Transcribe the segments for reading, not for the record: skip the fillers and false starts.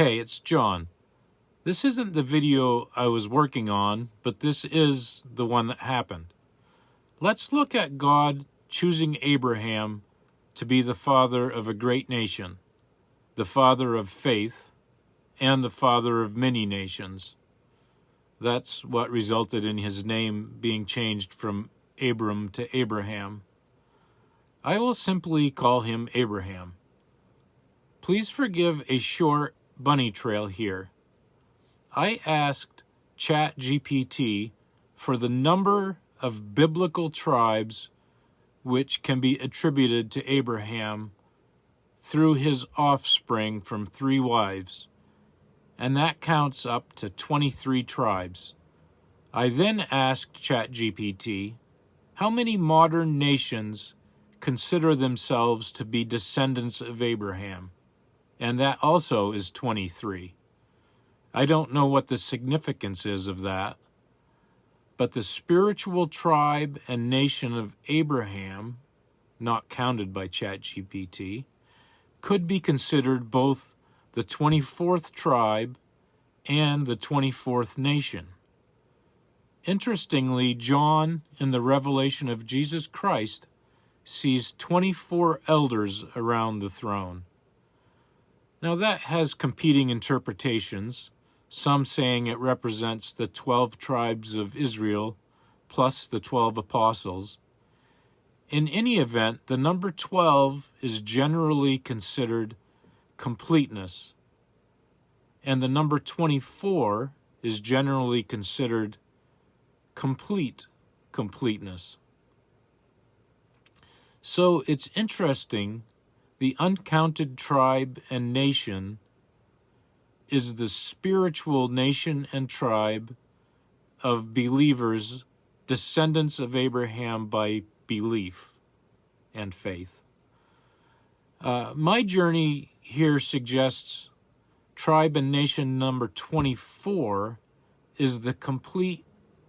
Hey, it's John. This isn't the video I was working on, but this is the one that happened. Let's look at God choosing Abraham to be the father of a great nation, the father of faith, and the father of many nations. That's what resulted in his name being changed from Abram to Abraham. I will simply call him Abraham. Please forgive a short bunny trail here. I asked ChatGPT for the number of biblical tribes which can be attributed to Abraham through his offspring from 3 wives, and that counts up to 23 tribes. I then asked ChatGPT how many modern nations consider themselves to be descendants of Abraham, and that also is 23. I don't know what the significance is of that, but the spiritual tribe and nation of Abraham, not counted by ChatGPT, could be considered both the 24th tribe and the 24th nation. Interestingly, John, in the revelation of Jesus Christ, sees 24 elders around the throne. Now that has competing interpretations, some saying it represents the 12 tribes of Israel plus the 12 apostles. In any event, the number 12 is generally considered completeness, and the number 24 is generally considered completeness. So it's interesting, the uncounted tribe and nation is the spiritual nation and tribe of believers, descendants of Abraham by belief and faith. My journey here suggests tribe and nation number 24 is the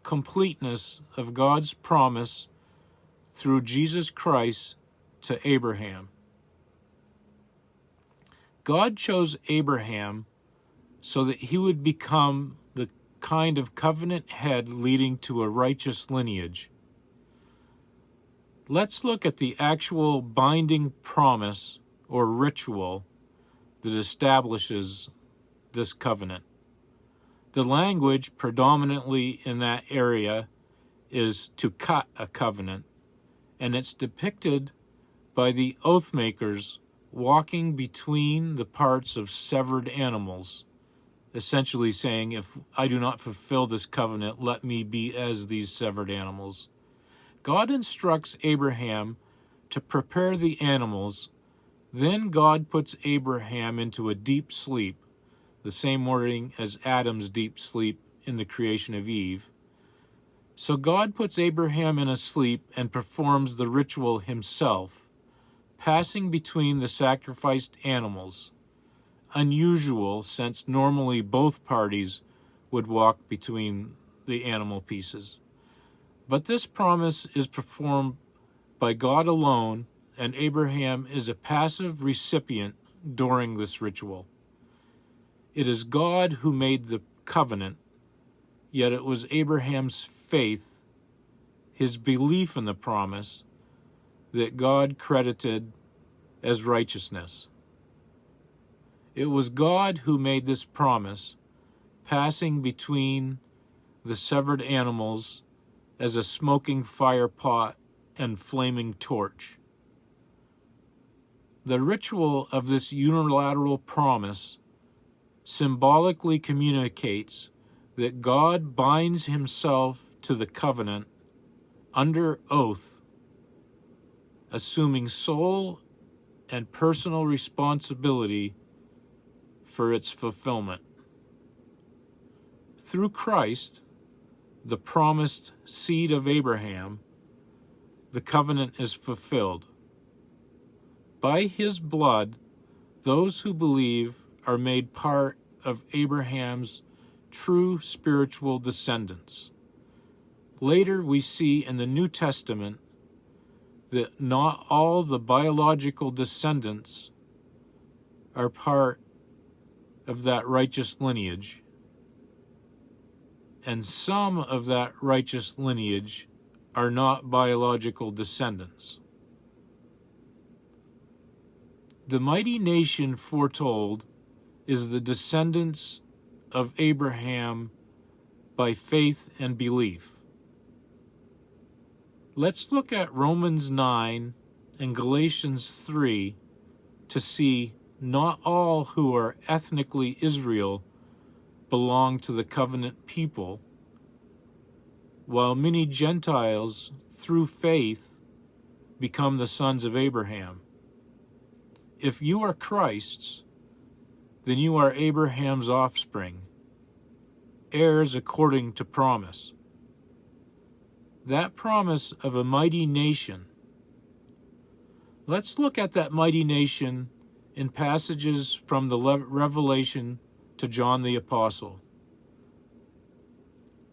completeness of God's promise through Jesus Christ to Abraham. God chose Abraham so that he would become the kind of covenant head leading to a righteous lineage. Let's look at the actual binding promise or ritual that establishes this covenant. The language predominantly in that area is to cut a covenant, and it's depicted by the oath makers walking between the parts of severed animals, essentially saying, if I do not fulfill this covenant, let me be as these severed animals. God instructs Abraham to prepare the animals. Then God puts Abraham into a deep sleep, the same wording as Adam's deep sleep in the creation of Eve. So God puts Abraham in a sleep and performs the ritual himself, passing between the sacrificed animals. Unusual, since normally both parties would walk between the animal pieces. But this promise is performed by God alone, and Abraham is a passive recipient during this ritual. It is God who made the covenant, yet it was Abraham's faith, his belief in the promise, that God credited as righteousness. It was God who made this promise, passing between the severed animals as a smoking fire pot and flaming torch. The ritual of this unilateral promise symbolically communicates that God binds himself to the covenant under oath, assuming sole and personal responsibility for its fulfillment. Through Christ, the promised seed of Abraham, the covenant is fulfilled. By his blood, those who believe are made part of Abraham's true spiritual descendants. Later we see in the New Testament that not all the biological descendants are part of that righteous lineage, and some of that righteous lineage are not biological descendants. The mighty nation foretold is the descendants of Abraham by faith and belief. Let's look at Romans 9 and Galatians 3 to see not all who are ethnically Israel belong to the covenant people, while many Gentiles, through faith, become the sons of Abraham. If you are Christ's, then you are Abraham's offspring, heirs according to promise. That promise of a mighty nation. Let's look at that mighty nation in passages from the Revelation to John the Apostle.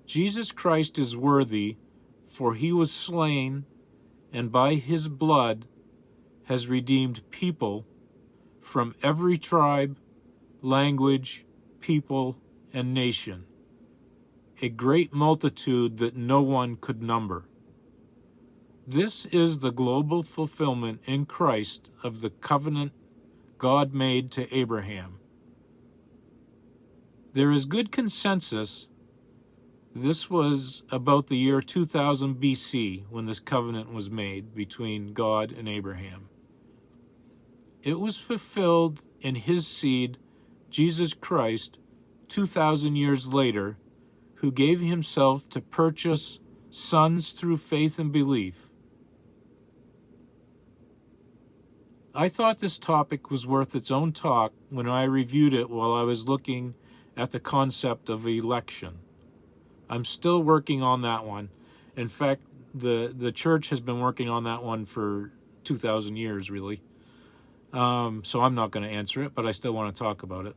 Jesus Christ is worthy, for he was slain, and by his blood has redeemed people from every tribe, language, people, and nation, a great multitude that no one could number. This is the global fulfillment in Christ of the covenant God made to Abraham. There is good consensus. This was about the year 2000 BC when this covenant was made between God and Abraham. It was fulfilled in his seed, Jesus Christ, 2,000 years later, who gave himself to purchase sons through faith and belief. I thought this topic was worth its own talk when I reviewed it while I was looking at the concept of election. I'm still working on that one. In fact, the church has been working on that one for 2,000 years, really. So I'm not going to answer it, but I still want to talk about it.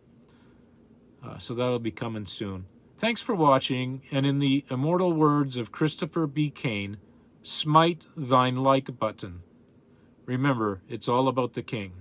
So that'll be coming soon. Thanks for watching, and in the immortal words of Christopher B. Kane, smite thine like button. Remember, it's all about the King.